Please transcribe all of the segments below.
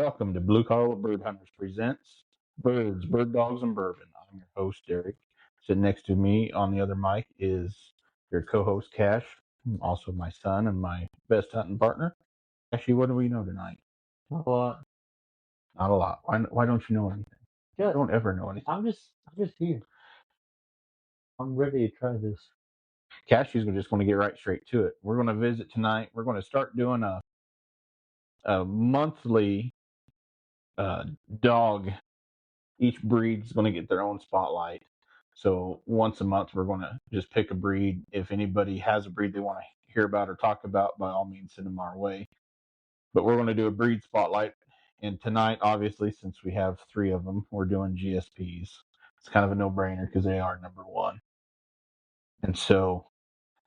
Welcome to Blue Collar Bird Hunters presents Birds, Bird Dogs, and Bourbon. I'm your host, Derek. Sitting next to me on the other mic is your co-host, Cash, also my son and my best hunting partner. Cashy, what do we know tonight? Not a lot. Not a lot. Why don't you know anything? Yeah, I don't ever know anything. I'm just here. I'm ready to try this. Cashy's just going to get right straight to it. We're going to visit tonight. We're going to start doing a monthly dog. Each breed's going to get their own spotlight. So once a month, we're going to just pick a breed. If anybody has a breed they want to hear about or talk about, by all means, send them our way. But we're going to do a breed spotlight. And tonight, obviously, since we have 3 of them, we're doing GSPs. It's kind of a no-brainer because they are number 1. And so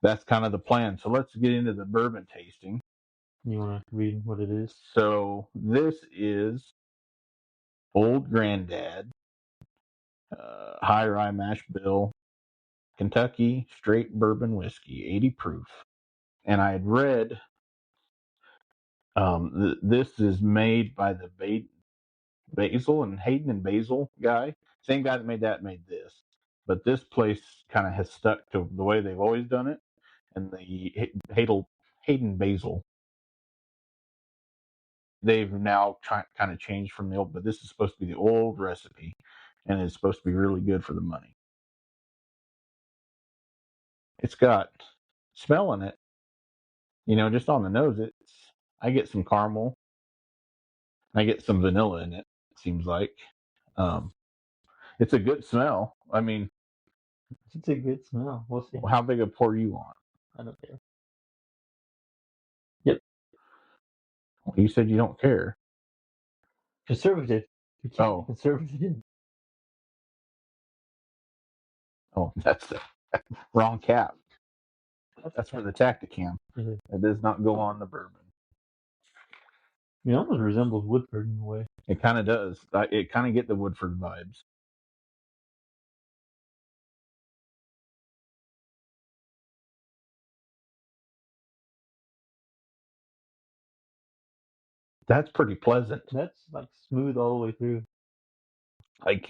that's kind of the plan. So let's get into the bourbon tasting. You want to read what it is? So this is Old Grand Dad, High Rye Mash Bill, Kentucky straight bourbon whiskey, 80 proof. And I had read this is made by the Basil and Hayden and Basil guy. Same guy that made this. But this place kind of has stuck to the way they've always done it. And the Hayden Basil, they've now kind of changed from the old, but this is supposed to be the old recipe. And it's supposed to be really good for the money. It's got smell in it. You know, just on the nose, I get some caramel. I get some vanilla in it, it seems like. It's a good smell. I mean, It's a good smell. We'll see. how big a pour you want? I don't care. Yep. Well, you said you don't care. Conservative. You can't Oh. be conservative. Oh, that's the wrong cap. That's for the Tacticam. Mm-hmm. It does not go on the bourbon. It almost resembles Woodford in a way. It kind of does. It kind of get the Woodford vibes. That's pretty pleasant. That's like smooth all the way through. Like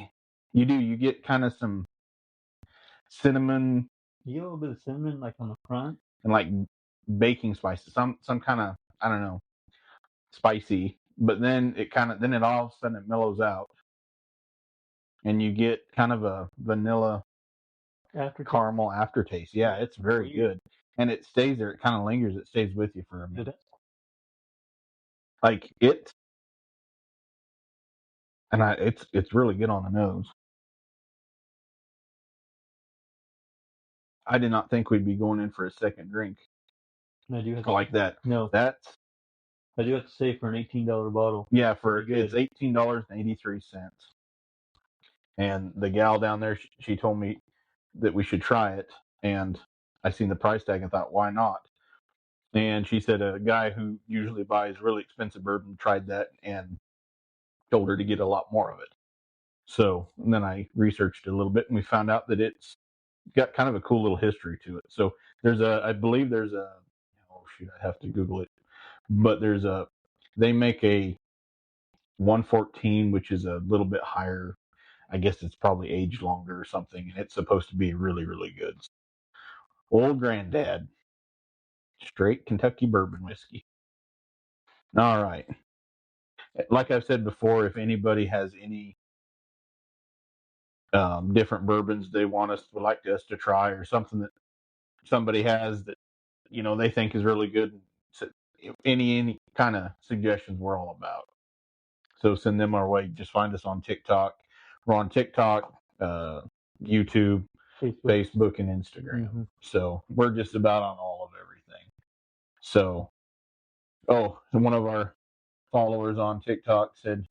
you get kind of some cinnamon. You get a little bit of cinnamon like on the front. And like baking spices, some kind of, I don't know, spicy. But then it all of a sudden it mellows out, and you get kind of a vanilla caramel aftertaste. Yeah, it's very good, and it stays there. It kind of lingers. It stays with you for a minute. Like it, and it's really good on the nose. I did not think we'd be going in for a second drink. I do have like that. No, I do have to say, for an $18 bottle. Yeah, it's $18.83. And the gal down there, she told me that we should try it, and I seen the price tag and thought, why not? And she said a guy who usually buys really expensive bourbon tried that and told her to get a lot more of it. So and then I researched it a little bit, and we found out that it's got kind of a cool little history to it. So I believe there's a, oh shoot, I have to Google it, but they make a 114, which is a little bit higher. I guess it's probably aged longer or something, and it's supposed to be really, really good. Old Grand Dad straight Kentucky bourbon whiskey. All right. Like I've said before, if anybody has any different bourbons they would like us to try, or something that somebody has that they think is really good, any kind of suggestions, we're all about. So send them our way. Just find us on TikTok. We're on TikTok, YouTube, Facebook, and Instagram. Mm-hmm. So we're just about on all of everything. So, one of our followers on TikTok said,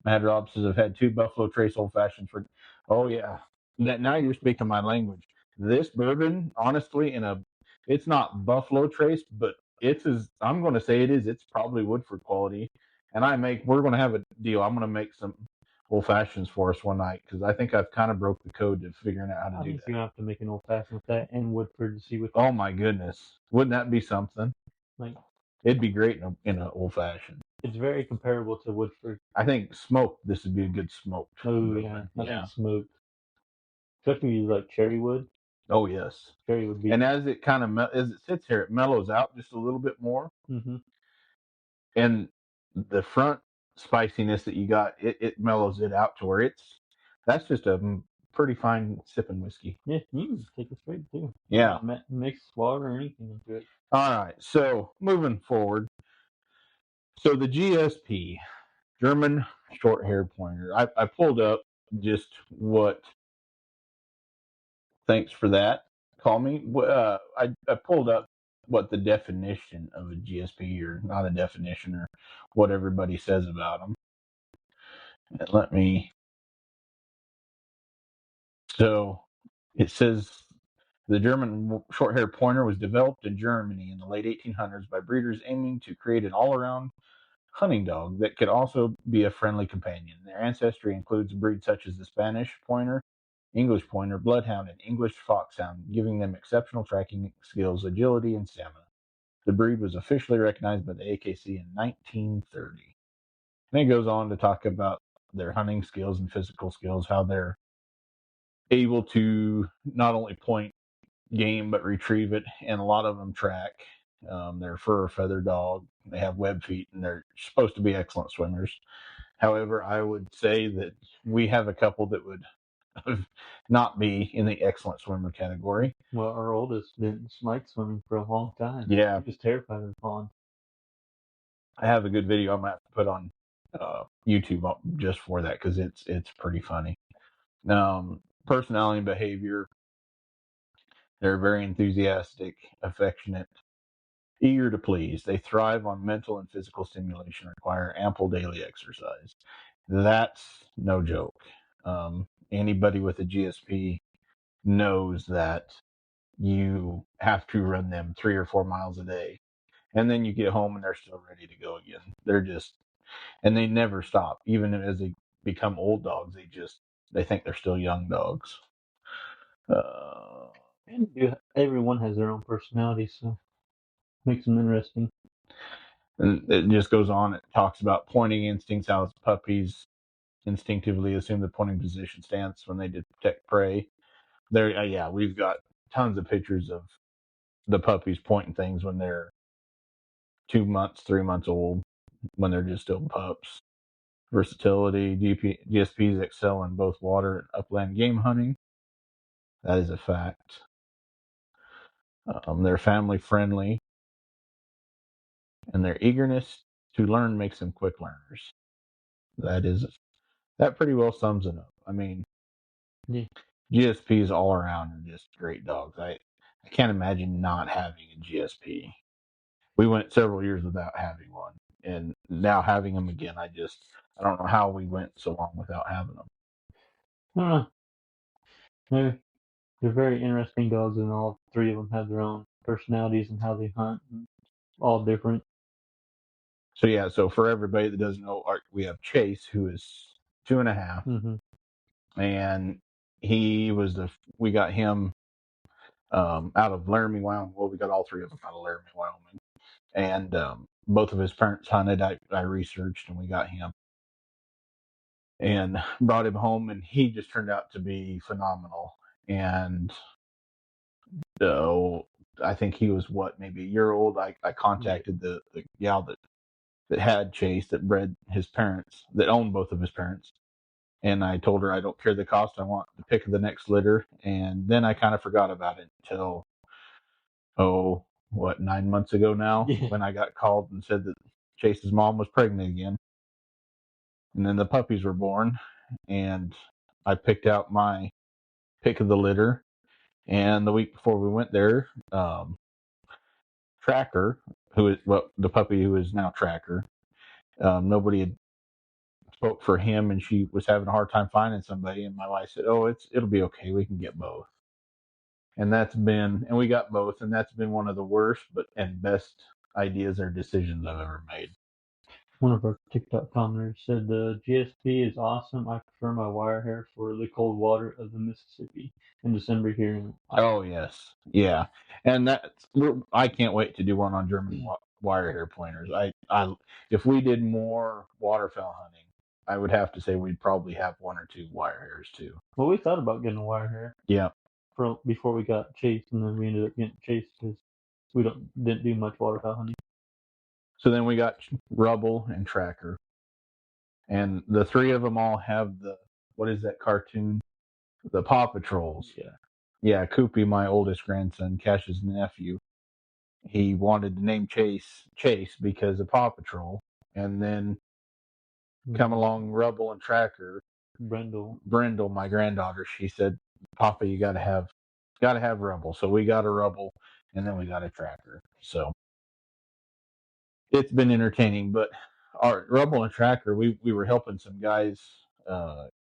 Mad Rob says, I've had 2 Buffalo Trace Old Fashions for. Oh yeah, now you're speaking my language. This bourbon, honestly, it's not Buffalo Trace, but I'm going to say it is. It's probably Woodford quality. And we're going to have a deal. I'm going to make some Old Fashions for us one night, because I think I've kind of broke the code to figuring out how to do that. You're going to have to make an Old Fashioned with that and Woodford to see what. Oh my goodness, wouldn't that be something? It'd be great in an Old Fashioned. It's very comparable to Woodford. I think smoked. This would be a good smoked. Oh yeah, I think smoked. Especially like cherry wood. Oh yes. Cherry would be. And as it kind of as it sits here, it mellows out just a little bit more. Mm-hmm. And the front spiciness that you got, it mellows it out to where that's just a pretty fine sipping whiskey. Yeah, you can take it straight too. Yeah. Mix water or anything into it. All right. So moving forward. So the GSP, German Shorthair Pointer. I pulled up just what. Thanks for that. Call me. I pulled up what the definition of a GSP, or not a definition, or what everybody says about them. And let me. So it says the German Shorthair Pointer was developed in Germany in the late 1800s by breeders aiming to create an all-around hunting dog that could also be a friendly companion. Their ancestry includes breeds such as the Spanish Pointer, English Pointer, Bloodhound, and English Foxhound, giving them exceptional tracking skills, agility, and stamina. The breed was officially recognized by the AKC in 1930. And it goes on to talk about their hunting skills and physical skills, how they're able to not only point game but retrieve it, and a lot of them track. They're fur or feather dog. They have web feet, and they're supposed to be excellent swimmers. However, I would say that we have a couple that would not be in the excellent swimmer category. Well, our oldest didn't like swimming for a long time. Yeah. He was terrified of the pond. I have a good video I might have to put on YouTube just for that, because it's pretty funny. Personality and behavior. They're very enthusiastic, affectionate, eager to please. They thrive on mental and physical stimulation, require ample daily exercise. That's no joke. Anybody with a GSP knows that you have to run them 3 or 4 miles a day. And then you get home and they're still ready to go again. And they never stop. Even as they become old dogs, they think they're still young dogs. And everyone has their own personality, so makes them interesting. And it just goes on. It talks about pointing instincts, how puppies instinctively assume the pointing position stance when they detect prey. We've got tons of pictures of the puppies pointing things when they're 2 months, 3 months old, when they're just still pups. Versatility. GSPs excel in both water and upland game hunting. That is a fact. They're family friendly, and their eagerness to learn makes them quick learners. That pretty well sums it up. I mean, Yeah. GSPs all around are just great dogs. I can't imagine not having a GSP. We went several years without having one, and now having them again, I don't know how we went so long without having them. I don't know. They're very interesting dogs, and all three of them have their own personalities and how they hunt, and all different. So for everybody that doesn't know, we have Chase, who is 2.5, and we got him out of Laramie, Wyoming. Well, we got all three of them out of Laramie, Wyoming, and both of his parents hunted. I researched, and we got him and brought him home, and he just turned out to be phenomenal. And I think he was maybe a year old. I contacted the gal that had Chase, that bred his parents, that owned both of his parents. And I told her I don't care the cost. I want the pick of the next litter. And then I kind of forgot about it until, 9 months ago now, when I got called and said that Chase's mom was pregnant again. And then the puppies were born, and I picked out my pick of the litter. And the week before we went there, Tracker, the puppy who is now Tracker, nobody had spoke for him, and she was having a hard time finding somebody. And my wife said, it'll be okay. We can get both. And we got both. And that's been one of the worst, and best ideas or decisions I've ever made. One of our TikTok commenters said the GSP is awesome. I prefer my wire hair for the cold water of the Mississippi in December here. Oh yes, yeah, and I can't wait to do one on German wire hair pointers. If we did more waterfowl hunting, I would have to say we'd probably have one or two wire hairs too. Well, we thought about getting a wire hair. Yeah. Before we got chased, and then we ended up getting chased because we didn't do much waterfowl hunting. So then we got Rubble and Tracker, and the three of them all have what is that cartoon? The Paw Patrols. Yeah. Yeah, Koopy, my oldest grandson, Cash's nephew, he wanted to name Chase because of Paw Patrol, and then come along Rubble and Tracker. Brindle, my granddaughter, she said, "Papa, you gotta have Rubble." So we got a Rubble, and then we got a Tracker. So it's been entertaining. But our Rubble and Tracker, we were helping some guys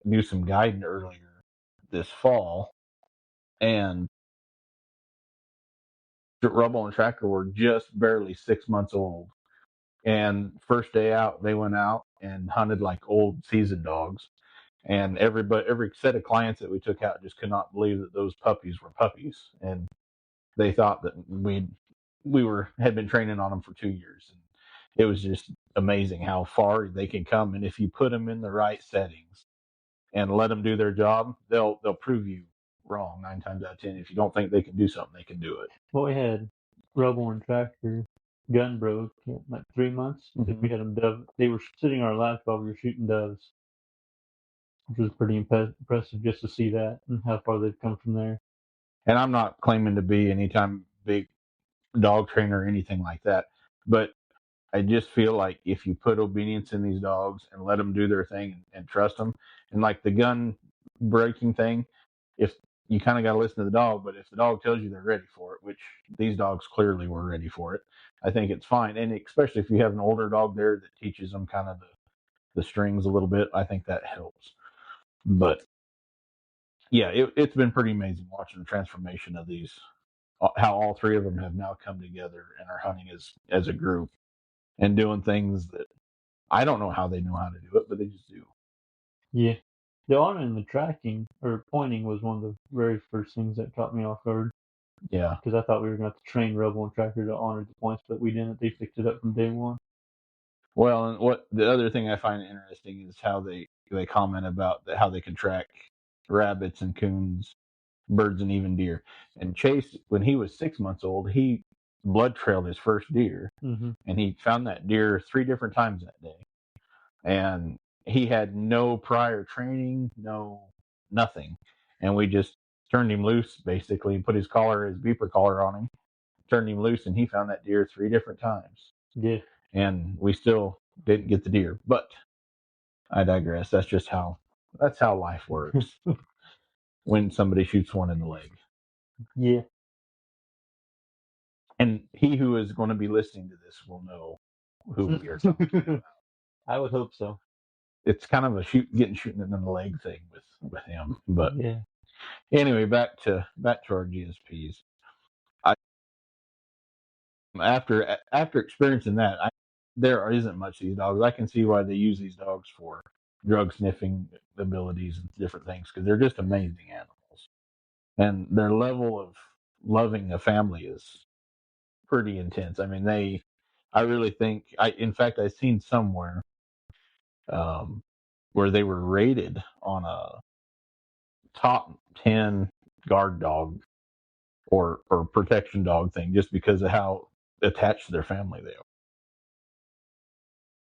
do some guiding earlier this fall, and Rubble and Tracker were just barely 6 months old. And first day out, they went out and hunted like old seasoned dogs. And every set of clients that we took out just could not believe that those puppies were puppies, and they thought that had been training on them for 2 years. And it was just amazing how far they can come, and if you put them in the right settings and let them do their job, they'll prove you wrong 9 times out of 10. If you don't think they can do something, they can do it. Well, we had Rubble and Tractor gun broke in like 3 months. Mhm. We had them dove. They were sitting on our laps while we were shooting doves, which was pretty impressive just to see that and how far they've come from there. And I'm not claiming to be anytime big dog trainer or anything like that, but I just feel like if you put obedience in these dogs and let them do their thing and trust them, and like the gun breaking thing, if you kind of got to listen to the dog, but if the dog tells you they're ready for it, which these dogs clearly were ready for it, I think it's fine. And especially if you have an older dog there that teaches them kind of the strings a little bit, I think that helps. But yeah, it's been pretty amazing watching the transformation of these, how all three of them have now come together and are hunting as a group and doing things that I don't know how they know how to do it, but they just do. Yeah. The honor and the tracking or pointing was one of the very first things that caught me off guard. Yeah. Because I thought we were going to have to train Rubble and Tracker to honor the points, but we didn't. They picked it up from day one. Well, and what the other thing I find interesting is how they comment about how they can track rabbits and coons, birds, and even deer. And Chase, when he was 6 months old, he blood trailed his first deer, Mm-hmm. and he found that deer 3 different times that day. And he had no prior training, nothing. And we just turned him loose, basically, and put his beeper collar on him, turned him loose, and he found that deer 3 different times. Yeah. And we still didn't get the deer. But I digress. That's how life works when somebody shoots one in the leg. Yeah. And he who is going to be listening to this will know who we are talking about. I would hope so. It's kind of a shooting it in the leg thing with him. But yeah. Anyway, back to our GSPs. After experiencing that, there isn't much of these dogs. I can see why they use these dogs for drug sniffing abilities and different things, because they're just amazing animals, and their level of loving a family is pretty intense. I mean, I really think in fact, I've seen somewhere where they were rated on a top 10 guard dog or protection dog thing, just because of how attached to their family they are.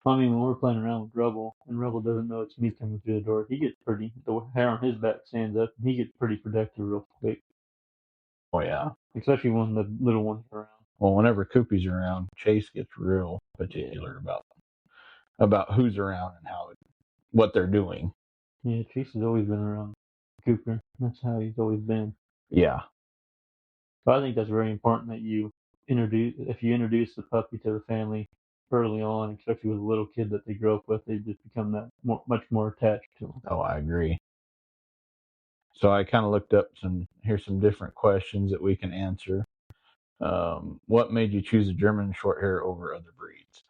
I mean, when we're playing around with Rubble, and Rubble doesn't know it's me coming through the door, he gets the hair on his back stands up, and he gets pretty protective real quick. Oh yeah. Especially when the little ones are around. Well, whenever Koopy's around, Chase gets real particular about who's around and what they're doing. Yeah, Chase has always been around Cooper. That's how he's always been. Yeah. But I think that's very important that if you introduce the puppy to the family early on, especially with a little kid that they grow up with, they just become much more attached to them. Oh, I agree. So I kind of looked up here's some different questions that we can answer. What made you choose a German Shorthair over other breeds?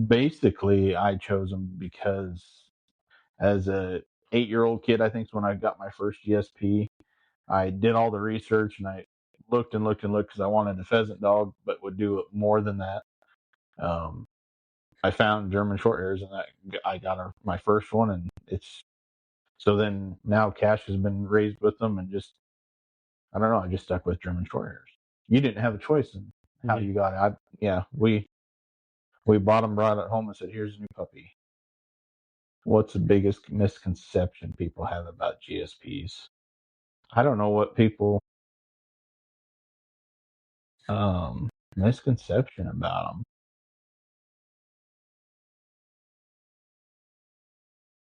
Basically, I chose them because as a 8-year-old kid, I think is when I got my first GSP. I did all the research and I looked and looked and looked because I wanted a pheasant dog, but would do more than that. I found German Shorthairs, and I got my first one, and it's so then now Cash has been raised with them, and just I don't know, I just stuck with German Shorthairs. You didn't have a choice in how you got it. We bought them, brought it home, and said, "Here's a new puppy." What's the biggest misconception people have about GSPs? I don't know what people misconception about them.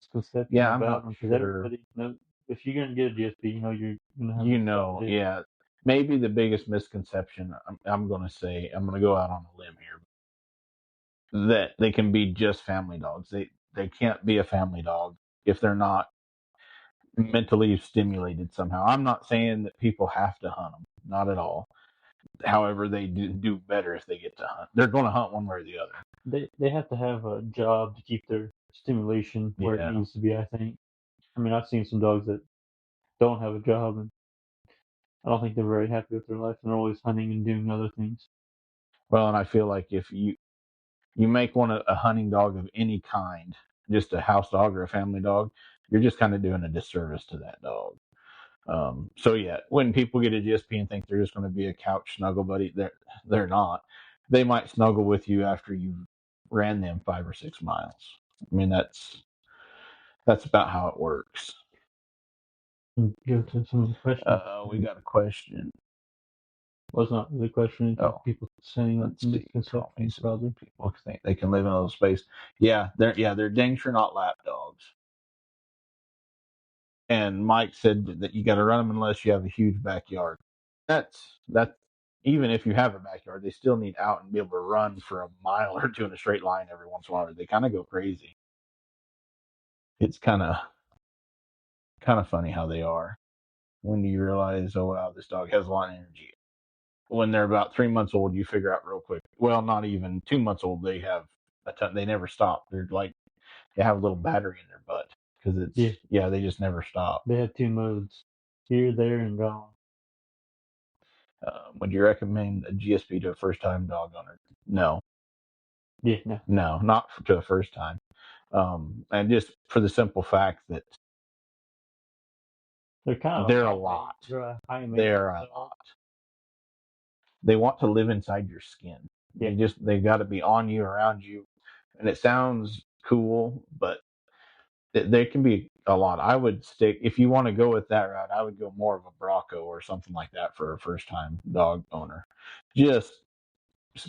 Misconception Yeah, I'm about not them because sure. everybody knows if you're gonna get a GSP, you know you're gonna have a dog. Yeah. Maybe the biggest misconception, I'm going to say, I'm going to go out on a limb here, that they can be just family dogs. They can't be a family dog if they're not mentally stimulated somehow. I'm not saying that people have to hunt them, not at all. However, they do better if they get to hunt. They're going to hunt one way or the other. They have to have a job to keep their stimulation where it Yeah. needs to be. I think. I mean, I've seen some dogs that don't have a job, and I don't think they're very happy with their life, and they're always hunting and doing other things. Well, and I feel like if you make one a hunting dog of any kind, just a house dog or a family dog, you're just kind of doing a disservice to that dog. So yeah, when people get a GSP and think they're just going to be a couch snuggle buddy, they're not. They might snuggle with you after you ran them 5 or 6 miles. I mean, that's about how it works. Go to some of the questions. We got a question. Well, it's not really a question. It's just Oh, people saying like let's see. misconceptions, probably. People think they can live in a little space. Yeah, they're dang sure not lap dogs. And Mike said that you got to run them unless you have a huge backyard. That's even if you have a backyard, they still need out and be able to run for a mile or two in a straight line every once in a while. They kind of go crazy. It's kind of funny how they are. When you realize, oh wow, this dog has a lot of energy. When they're about 3 months old, you figure out real quick. Well, not even 2 months old, they have a ton. They never stop. They're like they have a little battery in their butt because they just never stop. They have two modes: here, there, and gone. Would you recommend a GSP to a first time dog owner? No, Yeah, no, no, not to a first time. And just for the simple fact that they're kind of they're a lot. They're a high They're a lot. They want to live inside your skin. Yeah. They got to be on you, around you, and it sounds cool, but they can be a lot. I would stick if you want to go with that route. I would go more of a Bronco or something like that for a first time dog owner, just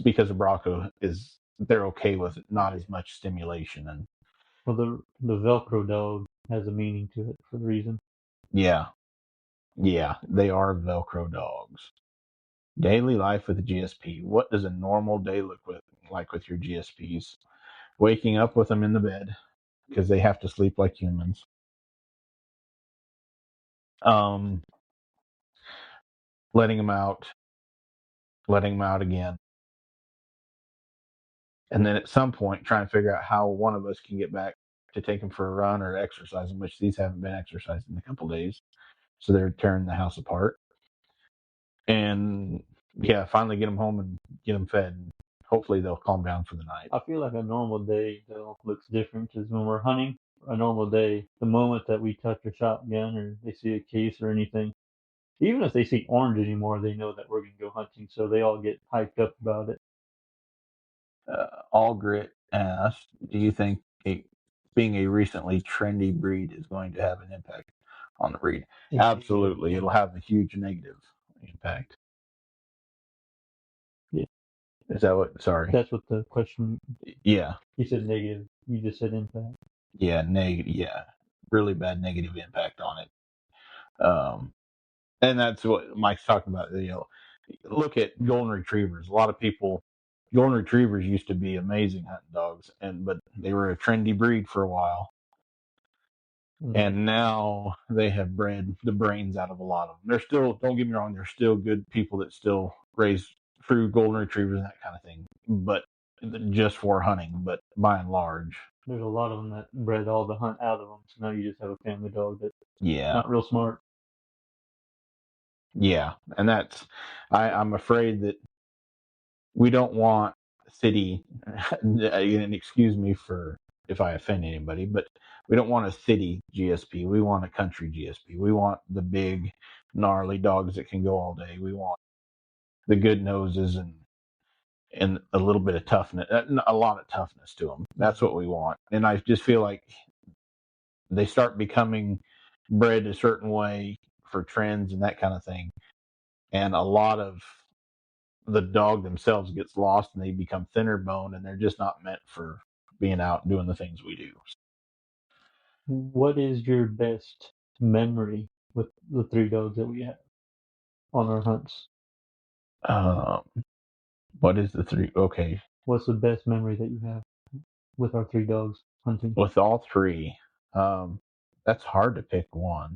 because a Bronco is they're okay with it, not as much stimulation and Well, the Velcro dog has a meaning to it for the reason. yeah, they are Velcro dogs. Daily life with a GSP. What does a normal day look like with your GSPs? Waking up with them in the bed because they have to sleep like humans. Um, letting them out, letting them out again, and then at some point try and figure out how one of us can get back to take them for a run or exercise, in which these haven't been exercised in a couple days, so they're tearing the house apart. And yeah, finally get them home and get them fed. And hopefully they'll calm down for the night. I feel like a normal day though looks different because when we're hunting, a normal day, the moment that we touch a shotgun or they see a case or anything, even if they see orange anymore, they know that we're gonna go hunting, so they all get hyped up about it. All Grit asked, "Do you think being a recently trendy breed is going to have an impact on the breed?" Absolutely, it'll have a huge negative impact. Yeah. Is that what? Sorry. That's what the question. Yeah. You said negative. You just said impact. Yeah. Yeah. Really bad negative impact on it. And that's what Mike's talking about. Look at golden retrievers. A lot of people, golden retrievers used to be amazing hunting dogs, but they were a trendy breed for a while. And now they have bred the brains out of a lot of them. They're still, don't get me wrong, there's still good people that still raise true golden retrievers and that kind of thing, but just for hunting. But by and large, there's a lot of them that bred all the hunt out of them. So now you just have a family dog that's not real smart. Yeah, and I'm afraid that we don't want city, and excuse me for if I offend anybody, but we don't want a city GSP. We want a country GSP. We want the big, gnarly dogs that can go all day. We want the good noses and a little bit of toughness, a lot of toughness to them. That's what we want. And I just feel like they start becoming bred a certain way for trends and that kind of thing, and a lot of the dog themselves gets lost and they become thinner bone and they're just not meant for being out doing the things we do. What is your best memory with the three dogs that we have on our hunts? Um, what is the three? Okay, What's the best memory that you have with our three dogs hunting? with all three, um, that's hard to pick one.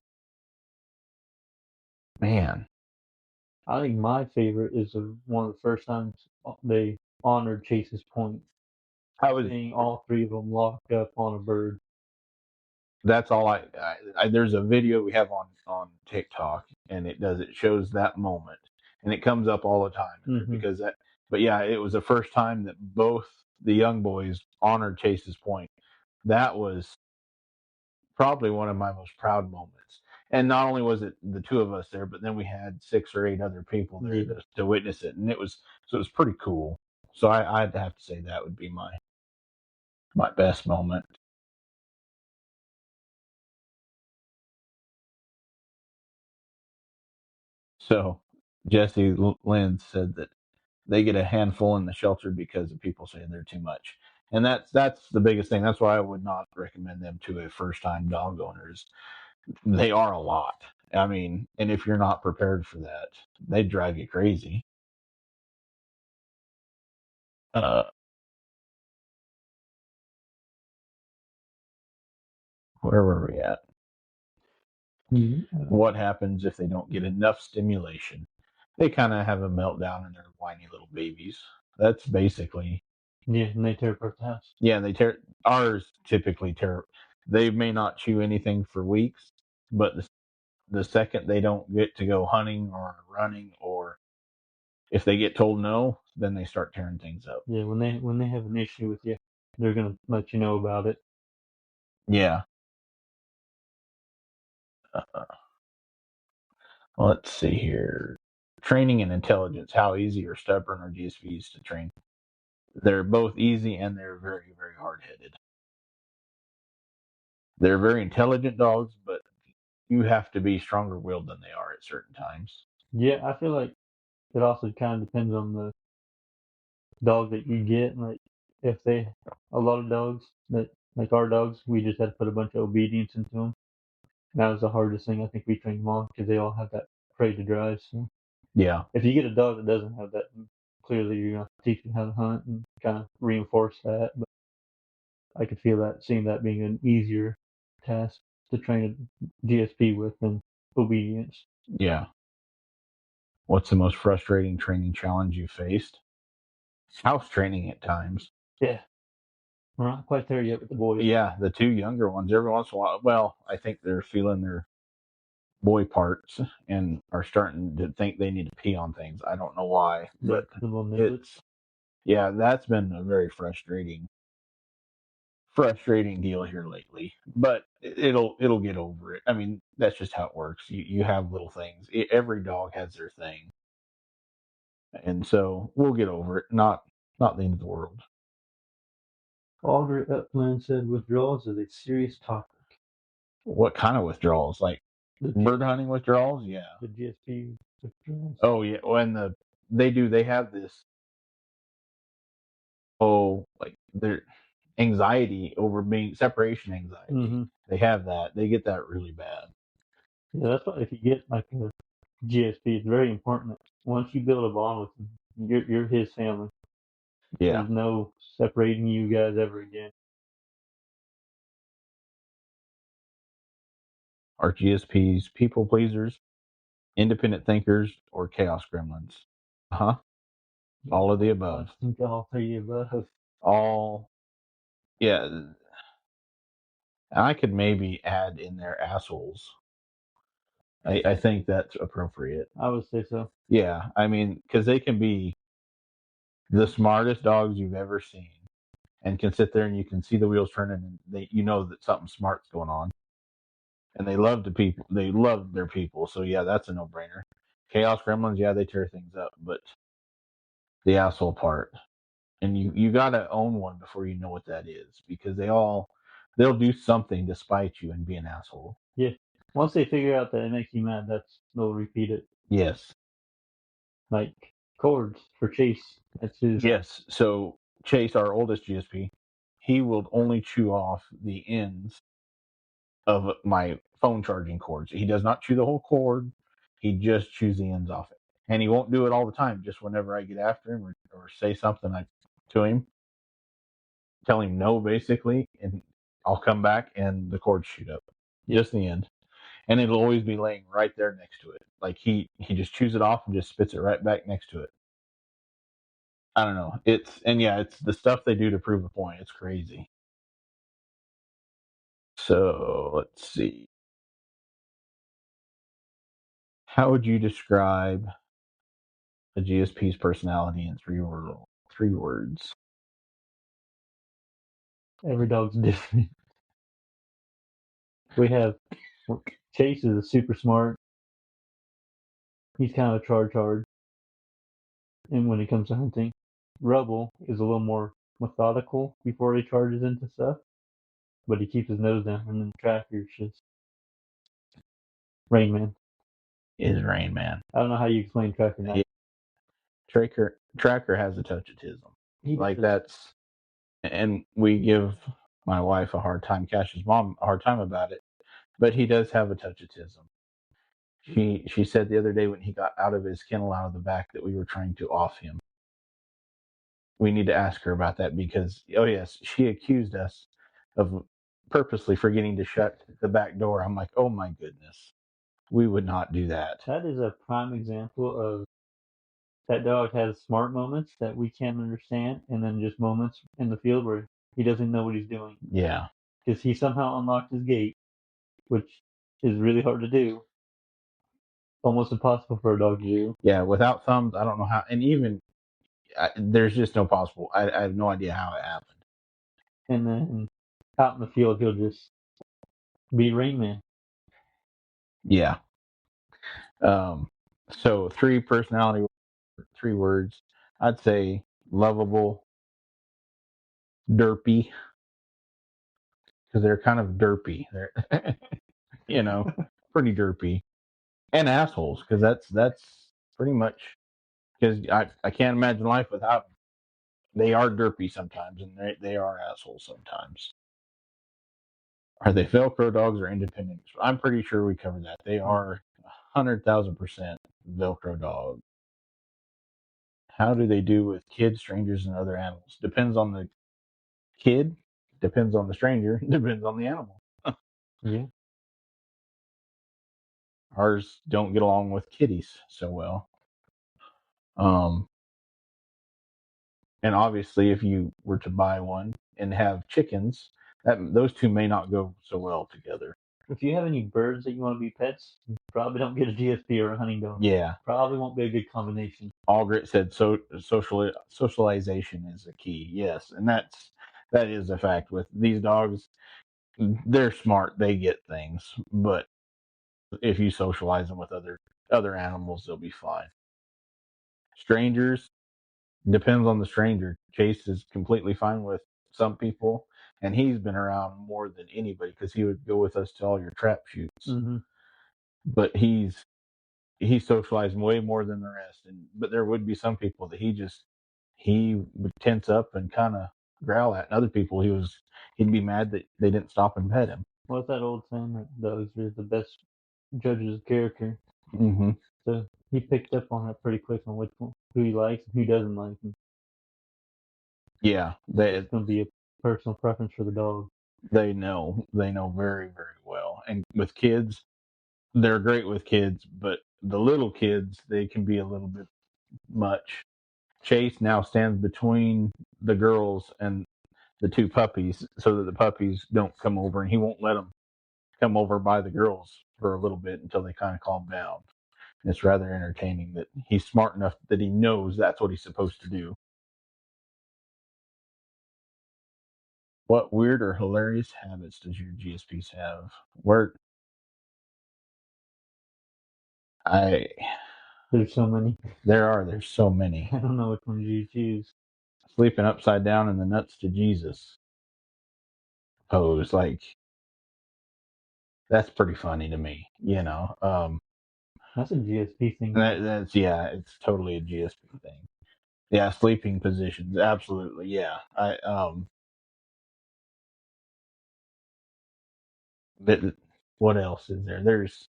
Man, I think my favorite is one of the first times they honored Chase's Point, I was. seeing all three of them locked up on a bird. That's all there's a video we have on TikTok, and it shows that moment, and it comes up all the time Mm-hmm. because that. But yeah, it was the first time that both the young boys honored Chase's Point. That was probably one of my most proud moments. And not only was it the two of us there, but then we had 6 or 8 other people there Yeah. to witness it, and it was pretty cool. So I'd have to say that would be my best moment. So Jesse Lynn said that they get a handful in the shelter because of people saying they're too much, and that's the biggest thing. That's why I would not recommend them to a first time dog owners. They are a lot. I mean, and if you're not prepared for that, they drive you crazy. Uh, where were we at? Yeah. What happens if they don't get enough stimulation? They kind of have a meltdown and they're whiny little babies. That's basically, Yeah, and they tear apart the house. yeah, they tear. Ours typically tear. They may not chew anything for weeks, but the second they don't get to go hunting or running, or if they get told no, then they start tearing things up. Yeah, when they have an issue with you, they're gonna let you know about it. Yeah. Uh, let's see here. Training and intelligence. How easy or stubborn are GSVs to train? They're both easy and they're very, very hard headed. They're very intelligent dogs, but you have to be stronger willed than they are at certain times. Yeah, I feel like it also kind of depends on the dog that you get. Like if they, a lot of dogs that like our dogs, we just had to put a bunch of obedience into them. And that was the hardest thing I think we trained them on because they all have that prey to drive. So Yeah, if you get a dog that doesn't have that, clearly you're gonna have to teach them how to hunt and kind of reinforce that. But I could feel that seeing that being an easier task to train a GSP with than obedience. yeah. What's the most frustrating training challenge you faced? House training at times. Yeah, we're not quite there yet with the boys. Yeah, the two younger ones, every once in a while, well, I think they're feeling their boy parts and are starting to think they need to pee on things. I don't know why, Yeah, but the little niblets. it's, yeah, that's been a very frustrating deal here lately, but it'll get over it. I mean, that's just how it works. You have little things. Every dog has their thing, and so we'll get over it. Not the end of the world. Auger Upland said withdrawals is a serious topic. What kind of withdrawals? Like The bird GS, hunting withdrawals? Yeah. the GSP withdrawals. Oh yeah. When they have this, like their anxiety over being separation anxiety. Mm-hmm. They have that. They get that really bad. Yeah, that's why if you get like a GSP, it's very important that once you build a bond with him, you're his family. Yeah. There's no separating you guys ever again. Are GSPs people pleasers, independent thinkers, or chaos gremlins? Uh huh. All of the I above. think all three above. All. Yeah. I could maybe add in there assholes. I think that's appropriate. I would say so. Yeah, I mean, because they can be the smartest dogs you've ever seen, and can sit there and you can see the wheels turning, and you know that something smart's going on. And they love the people. They love their people. So yeah, that's a no-brainer. Chaos Gremlins, yeah, they tear things up, but the asshole part, and you gotta own one before you know what that is, because they'll do something to spite you and be an asshole. Yeah. Once they figure out that it makes you mad, they'll repeat it. Yes. Like Cords for Chase. That's his. Yes. So Chase, our oldest GSP, he will only chew off the ends of my phone charging cords. He does not chew the whole cord. He just chews the ends off it. And he won't do it all the time. Just whenever I get after him or say something to him, tell him no, basically, and I'll come back and the cords shoot up. Just the end. And it'll always be laying right there next to it. Like he just chews it off and just spits it right back next to it. I don't know. It's the stuff they do to prove a point. It's crazy. So let's see. How would you describe a GSP's personality in three words? Every dog's different. We have Chase is super smart. He's kind of a charge. And when it comes to hunting, Rebel is a little more methodical before he charges into stuff, but he keeps his nose down. And then Tracker's just Rain Man. Is Rain Man. I don't know how you explain Tracker now. Tracker has a touch of tism. Like that's, and we give my wife a hard time, Cash's mom a hard time about it, but he does have a touch of tism. She said the other day when he got out of his kennel out of the back that we were trying to off him. We need to ask her about that because, oh yes, she accused us of purposely forgetting to shut the back door. I'm like, oh my goodness, we would not do that. That is a prime example of that dog has smart moments that we can't understand, and then just moments in the field where he doesn't know what he's doing. Yeah. Because he somehow unlocked his gate, which is really hard to do. Almost impossible for a dog to do. Yeah, without thumbs, I don't know how. And even there's just no possible. I have no idea how it happened. And then out in the field, he'll just be Rain Man. Yeah. So three words. I'd say lovable, derpy, because they're kind of derpy. They're, pretty derpy, and assholes, because that's pretty much, because I can't imagine life without them. They are derpy sometimes, and they are assholes sometimes. Are they Velcro dogs or independent? I'm pretty sure we covered that. They are 100,000% Velcro dog. How do they do with kids, strangers, and other animals? Depends on the kid, depends on the stranger, depends on the animal. Yeah. Ours don't get along with kitties so well. And obviously, if you were to buy one and have chickens, those two may not go so well together. If you have any birds that you want to be pets, you probably don't get a GSP or a hunting dog. Yeah. Probably won't be a good combination. Allgrit said socialization is a key. Yes, and that is a fact with these dogs. They're smart, they get things, but if you socialize them with other animals, they'll be fine. Strangers, depends on the stranger. Chase is completely fine with some people, and he's been around more than anybody because he would go with us to all your trap shoots. Mm-hmm. But he socialized way more than the rest. But there would be some people that he would tense up and kind of growl at, and other people he'd be mad that they didn't stop and pet him. What's that old saying that dogs are the best judges of character? Mm-hmm. So he picked up on that pretty quick on who he likes and who doesn't like him. Yeah, it's going to be a personal preference for the dog. They know very, very well. And with kids, they're great with kids, but the little kids, they can be a little bit much. Chase now stands between the girls and the two puppies so that the puppies don't come over, and he won't let them come over by the girls for a little bit until they kind of calm down. And it's rather entertaining that he's smart enough that he knows that's what he's supposed to do. What weird or hilarious habits does your GSPs have? Where I There's so many. there's so many. I don't know which one you choose. Sleeping upside down in the nuts to Jesus pose, like that's pretty funny to me, you know. That's a GSP thing. That's yeah, it's totally a GSP thing. Yeah, sleeping positions, absolutely. Yeah, but what else is there? There's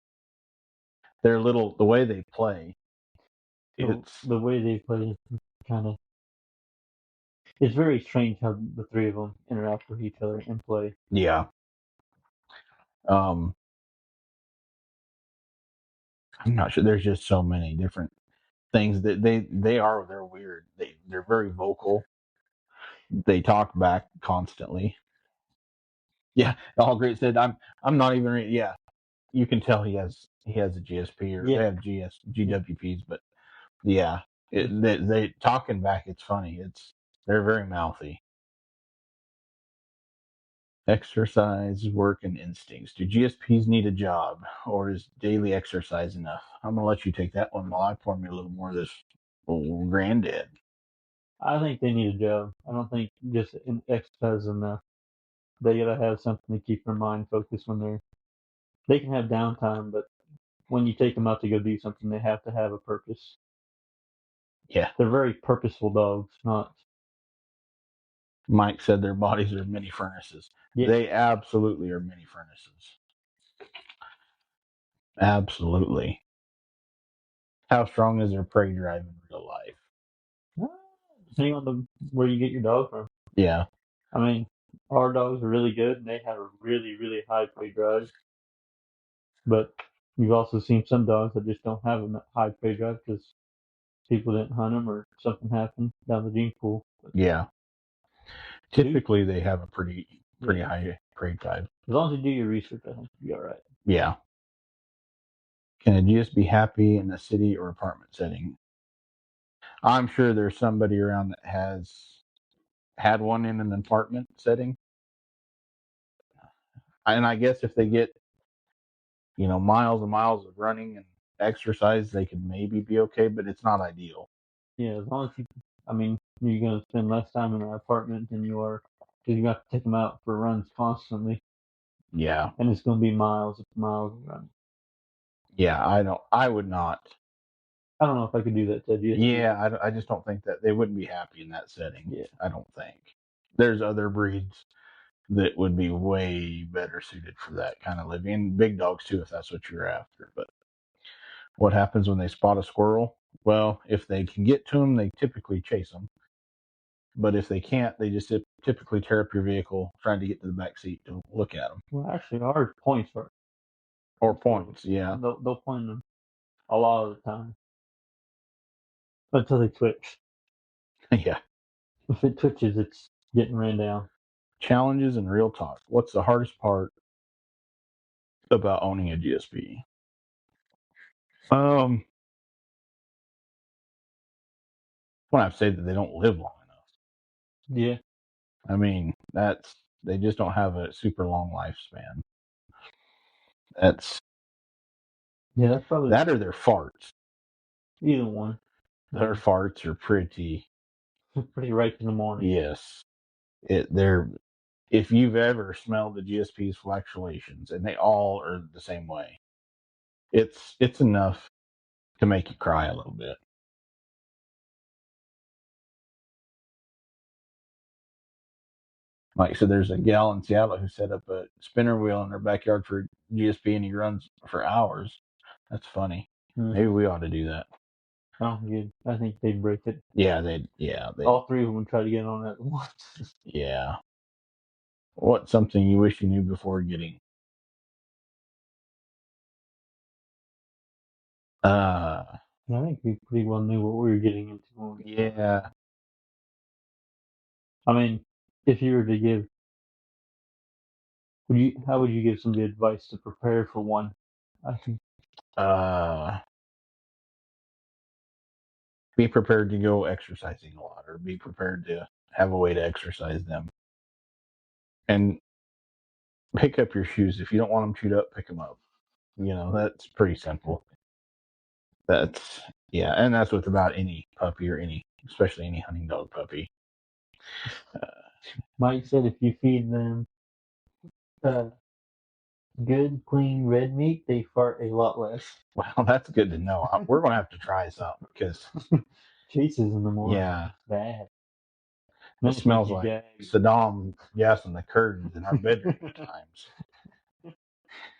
their little the way they play. It's The way they play is kind of. It's very strange how the three of them interact with each other and play. yeah. Um, I'm not sure. There's just so many different things that they're weird. They're very vocal. They talk back constantly. Yeah, All Great said, I'm not even. Yeah, you can tell he has a GSP or they Yeah. have GWPs, but yeah, they talking back. It's funny. They're very mouthy. Exercise, work, and instincts. Do GSPs need a job, or is daily exercise enough? I'm gonna let you take that one while I pour me a little more of this Old Granddad. I think they need a job. I don't think just exercise is enough. They gotta have something to keep their mind focused when they can have downtime, but when you take them out to go do something, they have to have a purpose. Yeah, They're very purposeful dogs, not. Mike said their bodies are mini furnaces. Yeah. They absolutely are mini furnaces. Absolutely. How strong is their prey drive in real life? Depending on where you get your dog from. Yeah, I mean, our dogs are really good and they have a really, really high prey drive. But you've also seen some dogs that just don't have a high prey drive because people didn't hunt them or something happened down the gene pool. But yeah. dude, Typically, they have a pretty yeah, high prey drive. as long as you do your research, I think you'll be all right. Yeah. Can a GS be happy in a city or apartment setting? I'm sure there's somebody around that has had one in an apartment setting. And I guess if they get, miles and miles of running and exercise, they could maybe be okay, but it's not ideal. Yeah, as long as I mean, you're going to spend less time in an apartment than you are because you have to take them out for runs constantly. Yeah. And it's going to be miles and miles of running. Yeah. I would not. I don't know if I could do that to GSP. Yeah. I just don't think that they wouldn't be happy in that setting. Yeah. I don't think. There's other breeds that would be way better suited for that kind of living. And big dogs too, if that's what you're after. But what happens when they spot a squirrel? Well, if they can get to them, they typically chase them. But if they can't, they just typically tear up your vehicle trying to get to the back seat to look at them. Well, actually, ours points for Or points, yeah. They'll point them a lot of the time until they twitch. Yeah. If it twitches, it's getting ran down. Challenges and real talk. What's the hardest part about owning a GSP? When I say that they don't live long enough. Yeah. I mean, they just don't have a super long lifespan. That's probably that or their farts. either one. Their farts are pretty. Pretty ripe in the morning. Yes, they're. If you've ever smelled the GSP's fluctuations, and they all are the same way, it's enough to make you cry a little bit. Like I said, there's a gal in Seattle who set up a spinner wheel in her backyard for GSP, and he runs for hours. That's funny. Maybe we ought to do that. Oh, good. I think they'd break it. Yeah, they. All three of them would try to get on at once. Yeah. What's something you wish you knew before getting? I think we pretty well knew what we were getting into. Yeah. I mean, if you were to give How would you give somebody advice to prepare for one? I think Be prepared to go exercising a lot, or be prepared to have a way to exercise them. And pick up your shoes. If you don't want them chewed up, pick them up. That's pretty simple. That's Yeah, and that's with about any puppy, or especially any hunting dog puppy. Mike said if you feed them uh, good, clean red meat, they fart a lot less. Well, that's good to know. We're going to have to try something because, Chases in the morning. yeah, It's bad. it Then it's like smells you like gag. Saddam gassing the curtains in our bedroom at times.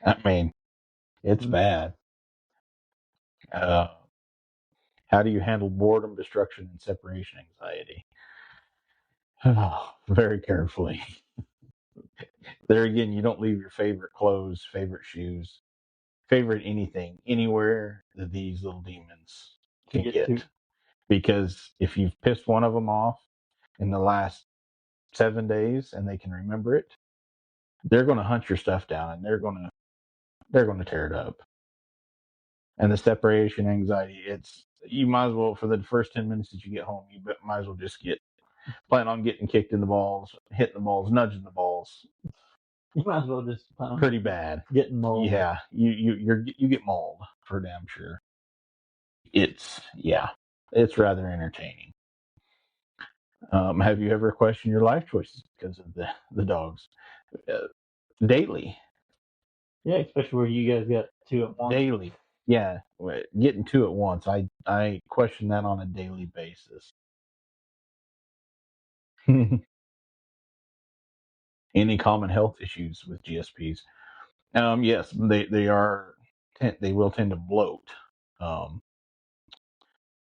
I mean, it's bad. Uh, how do you handle boredom, destruction, and separation anxiety? Oh, very carefully. There again, you don't leave your favorite clothes, favorite shoes, favorite anything anywhere that these little demons To can get to. get. Because if you've pissed one of them off in the last 7 days and they can remember it, they're going to hunt your stuff down, and they're going to tear it up. And the separation anxiety, you might as well, for the first 10 minutes that you get home, you might as well just plan on getting kicked in the balls, hitting the balls, nudging the balls. You might as well just Pretty bad. Getting mauled. Yeah, you get mauled for damn sure. It's rather entertaining. Have you ever questioned your life choices because of the dogs? Daily. Yeah, especially where you guys got two at once. Daily. Yeah, getting two at once. I question that on a daily basis. Any common health issues with GSPs? Yes, they will tend to bloat, um,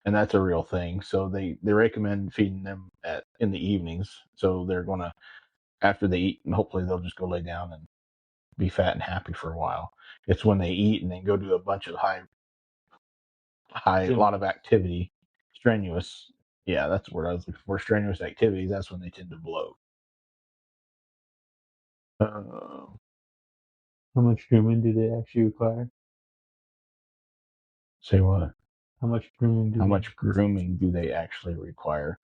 and that's a real thing. So they recommend feeding them in the evenings. So they're gonna, after they eat, and hopefully they'll just go lay down and be fat and happy for a while. It's when they eat and then go do a bunch of a lot of activity, strenuous. Yeah, that's the word I was looking for. Strenuous activities. That's when they tend to bloat. How much grooming do they actually require? Say what? How much grooming How much grooming do they actually require?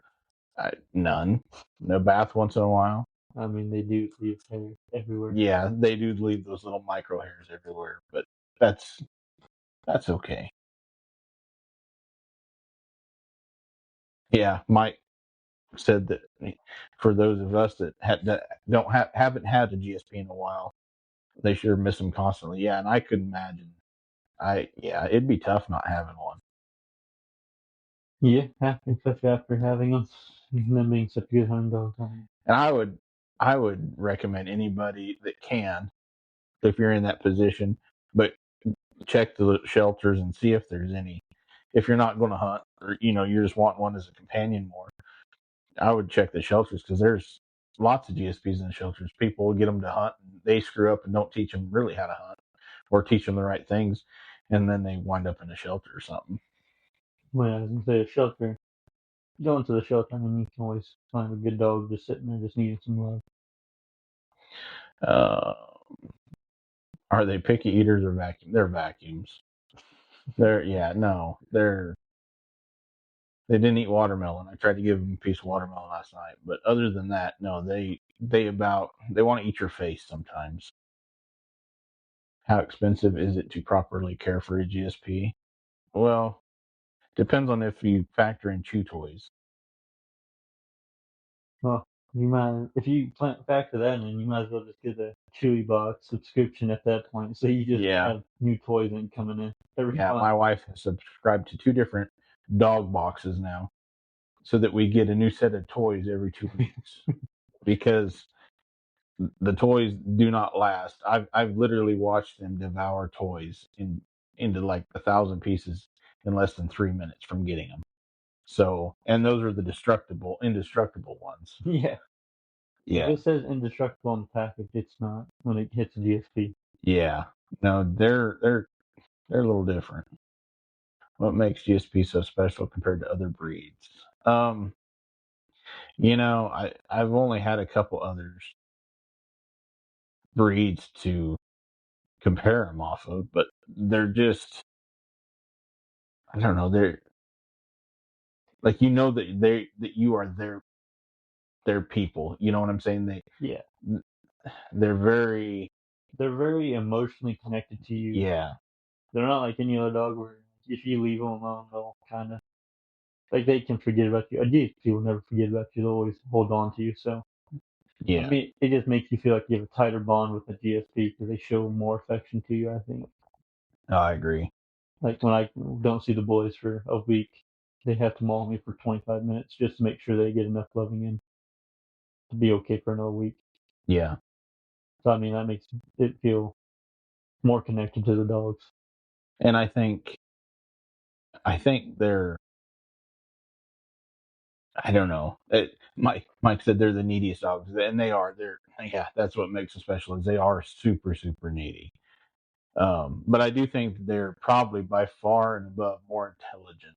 None. No bath once in a while. I mean, they do leave hair everywhere. Yeah, they do leave those little micro hairs everywhere, but that's okay. Yeah, Mike said that for those of us that haven't had a GSP in a while, they sure miss them constantly. Yeah, and I could imagine. It'd be tough not having one. Yeah, especially after having them being such good hunting dogs. And I would recommend anybody that can, if you're in that position, but check the shelters and see if there's any. If you're not going to hunt, or you're just wanting one as a companion more, I would check the shelters, because there's lots of GSPs in the shelters. People get them to hunt, and they screw up and don't teach them really how to hunt, or teach them the right things, and then they wind up in a shelter or something. When I was gonna say a shelter, going to the shelter, I mean, you can always find a good dog just sitting there, just needing some love. Uh, are they picky eaters or vacuum? They're vacuums. They didn't eat watermelon. I tried to give them a piece of watermelon last night, but other than that, no, they want to eat your face sometimes. How expensive is it to properly care for a GSP? Well, depends on if you factor in chew toys. Well, if you factor that in, you might as well just get a Chewy box subscription at that point, so you just Yeah. have new toys coming in every Yeah, month. my wife has subscribed to 2 different dog boxes now, so that we get a new set of toys every 2 weeks. Because the toys do not last. I've literally watched them devour toys into like 1,000 pieces in less than 3 minutes from getting them. So, and those are the indestructible ones. Yeah. Yeah. If it says indestructible on the package, it's not when it hits a GSP. Yeah. No, they're a little different. What makes GSP so special compared to other breeds? I've only had a couple others. breeds to compare them off of, but they're just, I don't know, they're like, that you are their people. You know what I'm saying? Yeah, They're very, they're very emotionally connected to you. yeah, They're not like any other dog where if you leave them alone, they'll kind of like they can forget about you. A GSP will never forget about you. They'll always hold on to you. So I yeah. mean, it just makes you feel like you have a tighter bond with a GSP because they show more affection to you. I think. No, I agree. Like when I don't see the boys for a week, they have to maul me for 25 minutes just to make sure they get enough loving in to be okay for another week. Yeah, So I mean, that makes it feel more connected to the dogs. and I think they're, I don't know. Mike said they're the neediest dogs, and they are. They're, yeah. That's what makes them special, is they are super super needy. But I do think they're probably by far and above more intelligent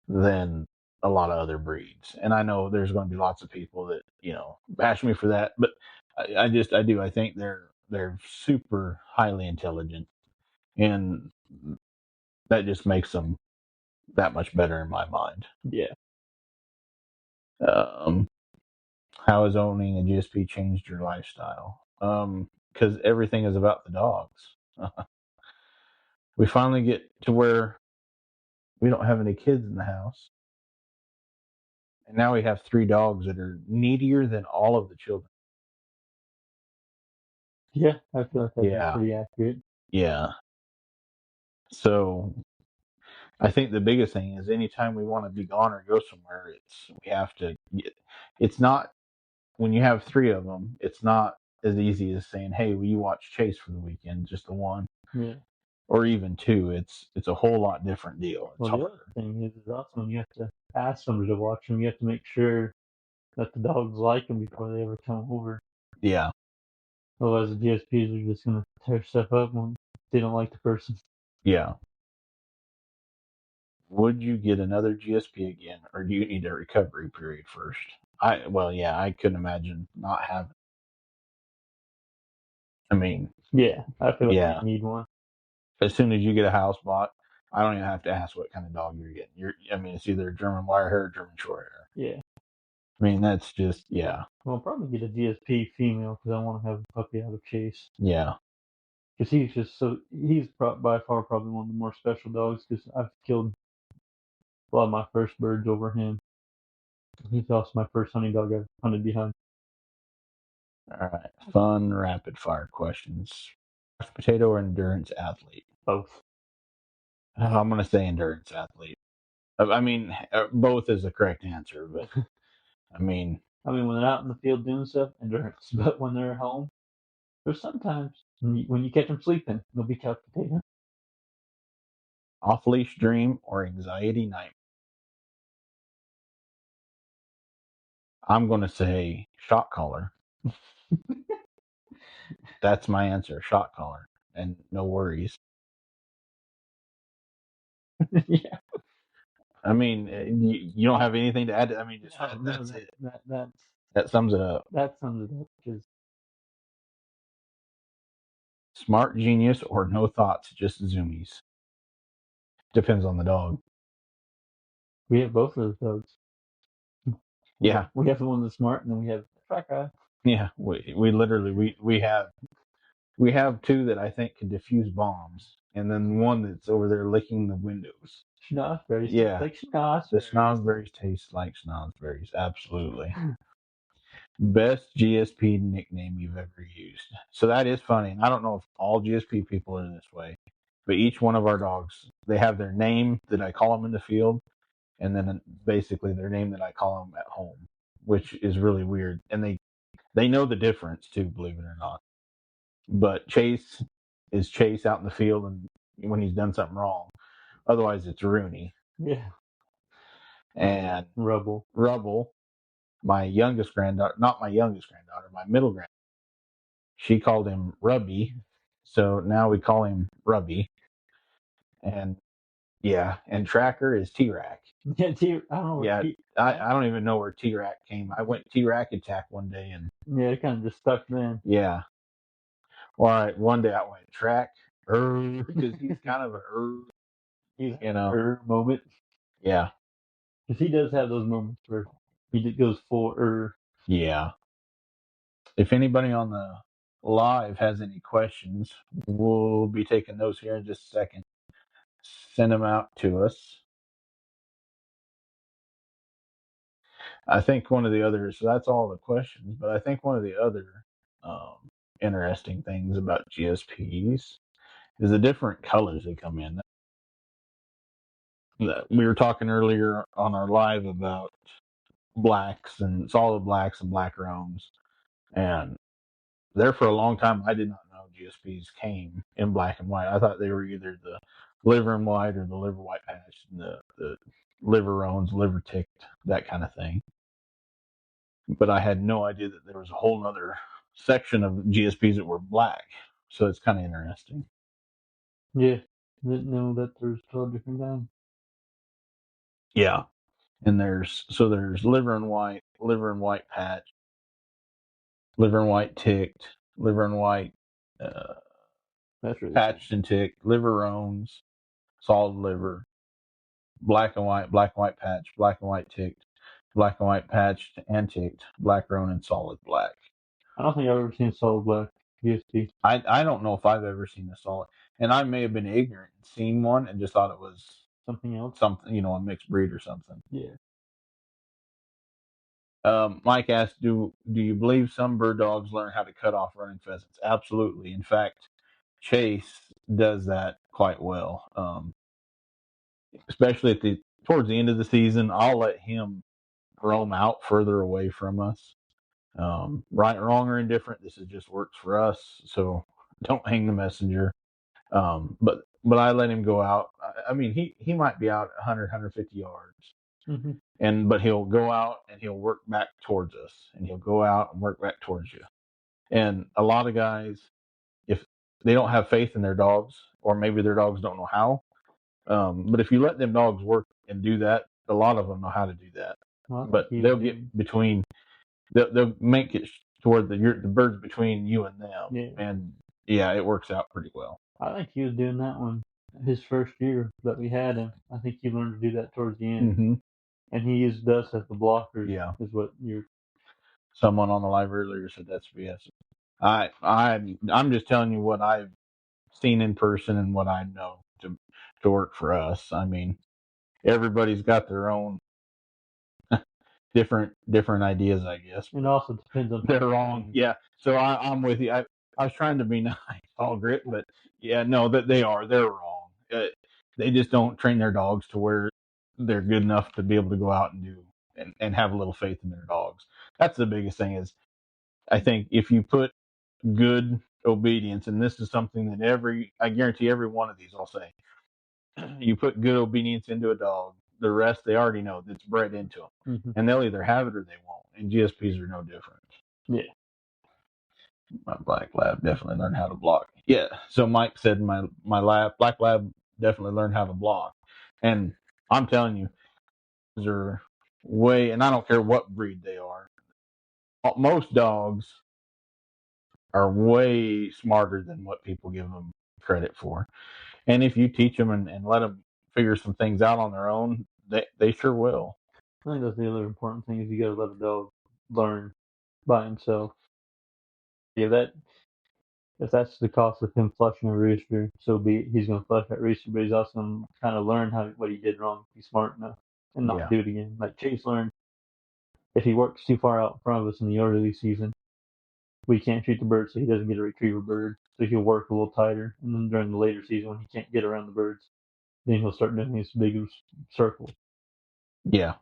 than a lot of other breeds. And I know there's going to be lots of people that bash me for that, but I do. I think they're super highly intelligent, and that just makes them that much better in my mind. Yeah. Um, how has owning a GSP changed your lifestyle? Because everything is about the dogs. We finally get to where we don't have any kids in the house, and now we have 3 dogs that are needier than all of the children. Yeah, I feel like that'd be Yeah, pretty accurate. yeah. So I think the biggest thing is anytime we want to be gone or go somewhere, we have to. It's not, when you have 3 of them. It's not as easy as saying, "Hey, will you watch Chase for the weekend?" Just the one, Yeah. or even 2. It's a whole lot different deal. It's Well, the other harder. thing is also when you have to ask somebody to watch them, you have to make sure that the dogs like them before they ever come over. Yeah, Otherwise, the GSPs are just gonna tear stuff up when they don't like the person. yeah. Would you get another GSP again, or do you need a recovery period first? Yeah, I couldn't imagine not having. I mean, Yeah, I feel like you yeah. need one. As soon as you get a house bought, I don't even have to ask what kind of dog you're getting. I mean, it's either German Wirehair or German Shorthair. Yeah. I mean, that's just, yeah, Well, I'll probably get a GSP female because I want to have a puppy out of Chase. yeah. Because he's by far probably one of the more special dogs because I've killed a lot of my first birds over him. He's also my first hunting dog I've hunted behind. All right, fun rapid fire questions. Mashed potato or endurance athlete? Both. I'm gonna say endurance athlete. I mean, both is the correct answer, but I mean, I mean, when they're out in the field doing stuff, endurance. But when they're at home, there's sometimes when you catch them sleeping, they'll be couch potato. off leash dream or anxiety night? I'm gonna say shot collar. That's my answer, shot collar, and no worries. Yeah. I mean, you don't have anything to add. I mean, just No, that's it. that's That sums it up. that sums it up because Smart genius or no thoughts, just zoomies. Depends on the dog. we have both of those dogs. Yeah, We have the one that's smart, and then we have the track eye. yeah. We literally we have 2 that I think can defuse bombs, and then one that's over there licking the windows. Schnozberries taste Yeah, like the schnozberries. schnozberries taste like schnozberries. Absolutely. Best GSP nickname you've ever used. So that is funny. And I don't know if all GSP people are this way, but each one of our dogs, they have their name that I call them in the field, and then basically their name that I call them at home, which is really weird. And they know the difference too, believe it or not. But Chase is Chase out in the field, and when he's done something wrong. Otherwise, it's Rooney. Yeah. And Rubble. Rubble, my youngest granddaughter, not my youngest granddaughter, my middle granddaughter, she called him Rubby. So now we call him Rubby. And yeah, and Tracker is T-Rack. Yeah, I don't know Yeah, what I don't even know where T-Rack came. I went T-Rack attack one day, and yeah, it kind of just stuck then. yeah, All right, one day I went track, because he's kind of a, He's you know, moment. yeah, Because he does have those moments where he goes full yeah. If anybody on the live has any questions, we'll be taking those here in just a second. Send them out to us. I think one of the others, so that's all the questions, but I think one of the other interesting things about GSPs is the different colors they come in. We were talking earlier on our live about blacks and solid blacks and black roans. And there for a long time, I did not know GSPs came in black and white. I thought they were either the liver and white or the liver white patch, and the liver roans, liver ticked, that kind of thing. But I had no idea that there was a whole other section of GSPs that were black. So it's kind of interesting. Yeah, didn't know that there's 12 different kinds. Yeah. And there's liver and white patch, liver and white ticked, liver and white That's really patched and ticked, liver roans, solid liver, black and white patch, black and white ticked, black and white patched and ticked, black roan, and solid black. I don't think I've ever seen solid black GSP. I don't know if I've ever seen a solid, and I may have been ignorant and seen one and just thought it was Something else? something, a mixed breed or something. Yeah. Mike asked, "Do you believe some bird dogs learn how to cut off running pheasants?" Absolutely. In fact, Chase does that quite well. Especially towards the end of the season, I'll let him roam out further away from us. Right, wrong, or indifferent, this is just works for us. So don't hang the messenger. But I let him go out. I mean, he might be out 100, 150 yards. But he'll go out and he'll work back towards us, and he'll go out and work back towards you. And a lot of guys, if they don't have faith in their dogs, or maybe their dogs don't know how, but if you let them dogs work and do that, a lot of them know how to do that. Well, But they'll get between, they'll make it toward the birds between you and them. Yeah. And yeah, it works out pretty well. I think he was doing that one his first year that we had him. I think he learned to do that towards the end. Mm-hmm. And he used us as the blockers. Yeah. Is what you're. Someone on the live earlier said that's BS. I'm just telling you what I've seen in person and what I know to work for us. I mean, everybody's got their own different ideas, I guess. It also depends on. They're wrong. Yeah. So I'm with you. I was trying to be nice, all grit, but yeah, no, that they're wrong. They just don't train their dogs to where they're good enough to be able to go out and do and have a little faith in their dogs. That's the biggest thing. Is I think if you put good obedience, and this is something that I guarantee every one of these I'll say, you put good obedience into a dog, the rest they already know that's bred into them, and they'll either have it or they won't. And GSPs are no different. Yeah. My black lab definitely learned how to block. Yeah. So Mike said my black lab definitely learned how to block, and I'm telling you, these are way, and I don't care what breed they are. Most dogs are way smarter than what people give them credit for. And if you teach them and let them figure some things out on their own, they sure will. I think that's the other important thing is you got to let a dog learn by himself. Yeah, if that's the cost of him flushing a rooster, so be it. He's going to flush that rooster, but he's also going to kind of learn what he did wrong, be smart enough, and not do it again. Like Chase learned, if he works too far out in front of us in the early season, we can't shoot the bird, so he doesn't get a retriever bird. So he'll work a little tighter, and then during the later season when he can't get around the birds, then he'll start doing his bigger circle. Yeah,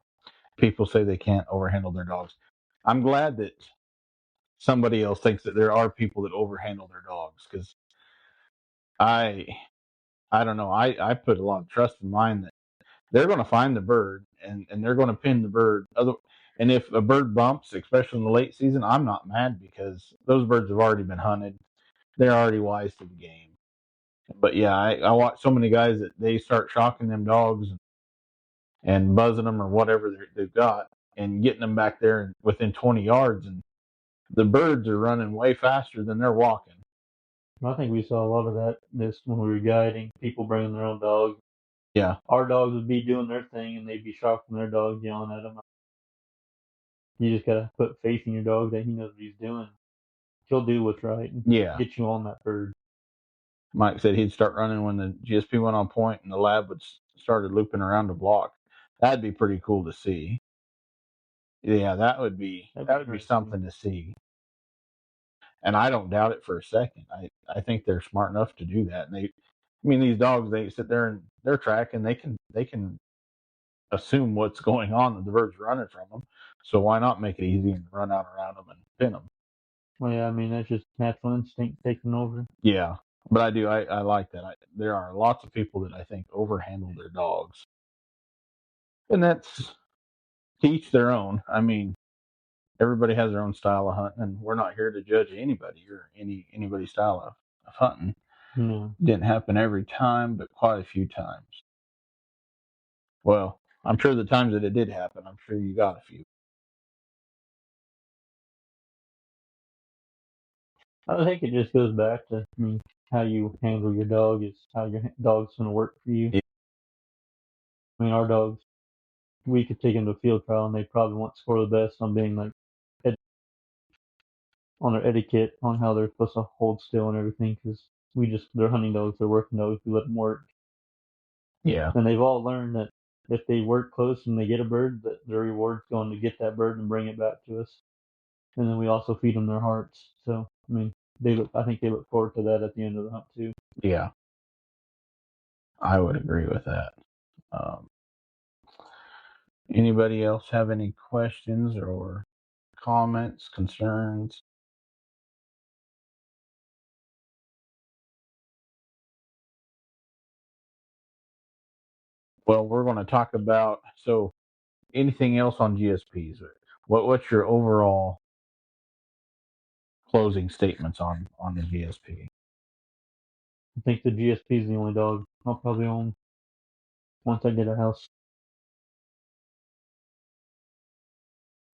people say they can't overhandle their dogs. I'm glad that somebody else thinks that there are people that overhandle their dogs, because I don't know. I put a lot of trust in mine that they're going to find the bird and they're going to pin the bird. And if a bird bumps, especially in the late season, I'm not mad, because those birds have already been hunted. They're already wise to the game. But yeah, I watch so many guys that they start shocking them dogs and buzzing them or whatever they've got and getting them back there within 20 yards, and the birds are running way faster than they're walking. I think we saw a lot of that this when we were guiding. People bringing their own dogs. Yeah, Our dogs would be doing their thing, and they'd be shocked when their dogs yelling at them. You just gotta put faith in your dog that he knows what he's doing. He'll do what's right and yeah. get you on that bird. Mike said he'd start running when the GSP went on point and the lab would started looping around the block. That'd be pretty cool to see. Yeah, That'd be that would be interesting. something to see. And I don't doubt it for a second. I think they're smart enough to do that. And I mean, these dogs, they sit there and they're tracking. They can assume what's going on that the bird's running from them. So why not make it easy and run out around them and pin them? Well, yeah, I mean that's just natural instinct taking over. Yeah, but I like that. There are lots of people that I think overhandle their dogs, and that's to each their own. I mean, everybody has their own style of hunting, and we're not here to judge anybody or anybody's style of hunting. No. Didn't happen every time, but quite a few times. Well, I'm sure the times that it did happen, I'm sure you got a few. I think it just goes back to how you handle your dog is how your dog's going to work for you. Yeah. I mean, our dogs, we could take them to a field trial and they probably won't score the best on being like on their etiquette on how they're supposed to hold still and everything because they're hunting dogs, they're working dogs, we let them work. Yeah. And they've all learned that if they work close and they get a bird, that their reward's going to get that bird and bring it back to us. And then we also feed them their hearts. So I mean, I think they look forward to that at the end of the hunt too. Yeah, I would agree with that. Um, Anybody else have any questions or comments, concerns? Well, we're going to talk about anything else on GSPs. What's your overall closing statements on the GSP? I think the GSP is the only dog I'll probably own once I get a house.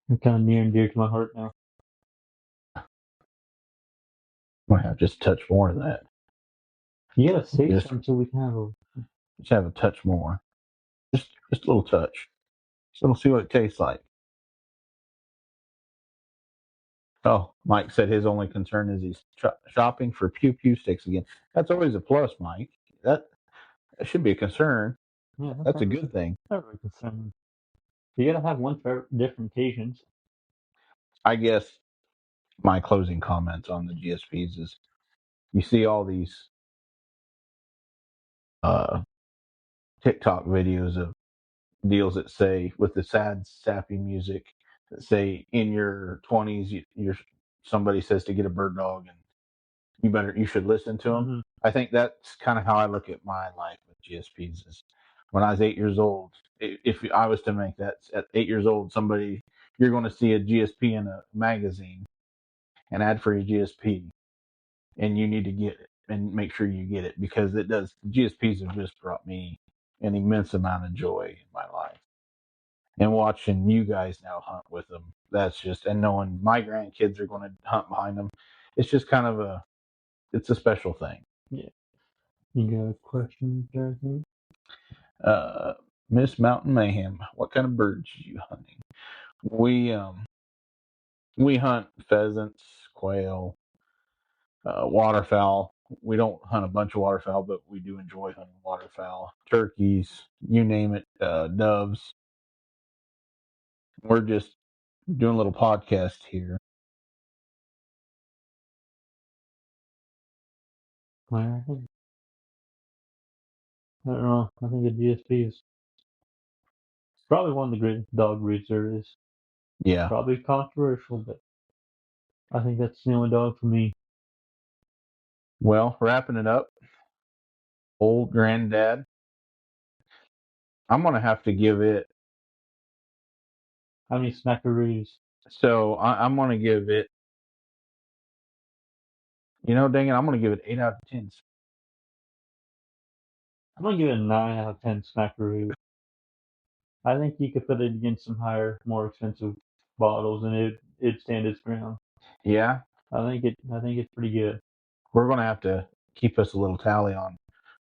They're kind of near and dear to my heart now. Might have just a touch more of that. You gotta save Just some so we can have a. just have a touch more. Just a little touch. So we'll see what it tastes like. Oh, Mike said his only concern is he's shopping for pew pew sticks again. That's always a plus, Mike. That should be a concern. Yeah, That's a good thing. not really concerned. You gotta have one for different occasions. I guess my closing comments on the GSPs is you see all these uh, TikTok videos of deals that say with the sad, sappy music that say in your 20s, you're somebody says to get a bird dog and you should listen to them. Mm-hmm. I think that's kind of how I look at my life with GSPs. Is when I was 8 years old, if I was to make that at 8 years old, you're going to see a GSP in a magazine, an ad for a GSP, and you need to get it and make sure you get it because it does. GSPs have just brought me an immense amount of joy in my life. And watching you guys now hunt with them, that's just, and knowing my grandkids are going to hunt behind them, it's just kind of it's a special thing. Yeah. You got a question, Jasmine? Uh, Miss Mountain Mayhem, what kind of birds are you hunting? We hunt pheasants, quail, waterfowl. We don't hunt a bunch of waterfowl, but we do enjoy hunting waterfowl, turkeys, you name it, doves. We're just doing a little podcast here. I don't know. I think a GSP is probably one of the greatest dog breeds there is. Yeah. Probably controversial, but I think that's the only dog for me. Well, wrapping it up, Old Grand Dad. I'm gonna have to give it. How many smackaroos? So I'm gonna give it. Dang it, I'm gonna give it 8 out of 10. I'm gonna give it a 9 out of 10 smackaroos. I think you could put it against some higher, more expensive bottles, and it'd stand its ground. Yeah. I think it's pretty good. We're going to have to keep us a little tally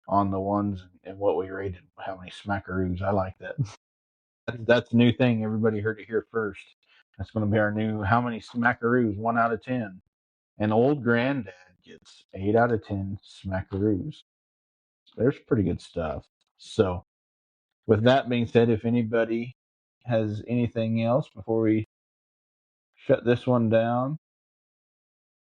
on the ones and what we rated, how many smackaroos. I like that. That's a new thing. Everybody heard it here first. That's going to be our new how many smackaroos, 1 out of 10. And Old Grand Dad gets 8 out of 10 smackaroos. There's pretty good stuff. So, with that being said, if anybody has anything else before we shut this one down,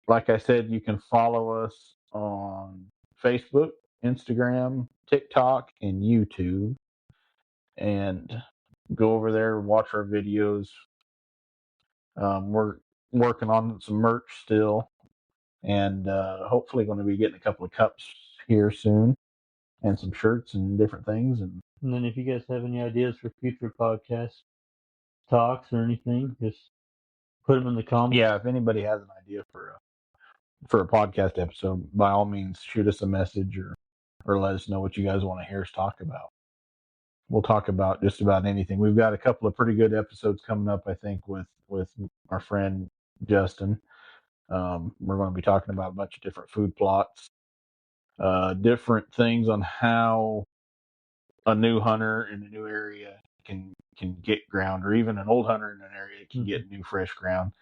like I said, you can follow us on Facebook, Instagram, TikTok, and YouTube. And go over there, watch our videos. We're working on some merch still, and hopefully going to be getting a couple of cups here soon, and some shirts and different things. And then if you guys have any ideas for future podcast talks or anything, just put them in the comments. yeah, if anybody has an idea for a podcast episode, by all means, shoot us a message or let us know what you guys want to hear us talk about. We'll talk about just about anything. We've got a couple of pretty good episodes coming up, I think, with our friend Justin. We're going to be talking about a bunch of different food plots, different things on how a new hunter in a new area can get ground, or even an old hunter in an area can get new fresh ground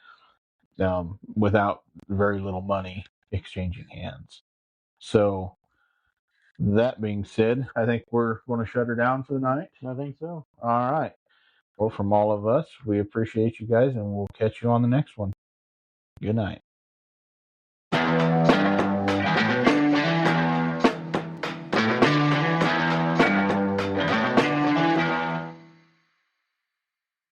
without very little money exchanging hands. So that being said, I think we're going to shut her down for the night. I think so. All right. Well, from all of us, we appreciate you guys, and we'll catch you on the next one. Good night.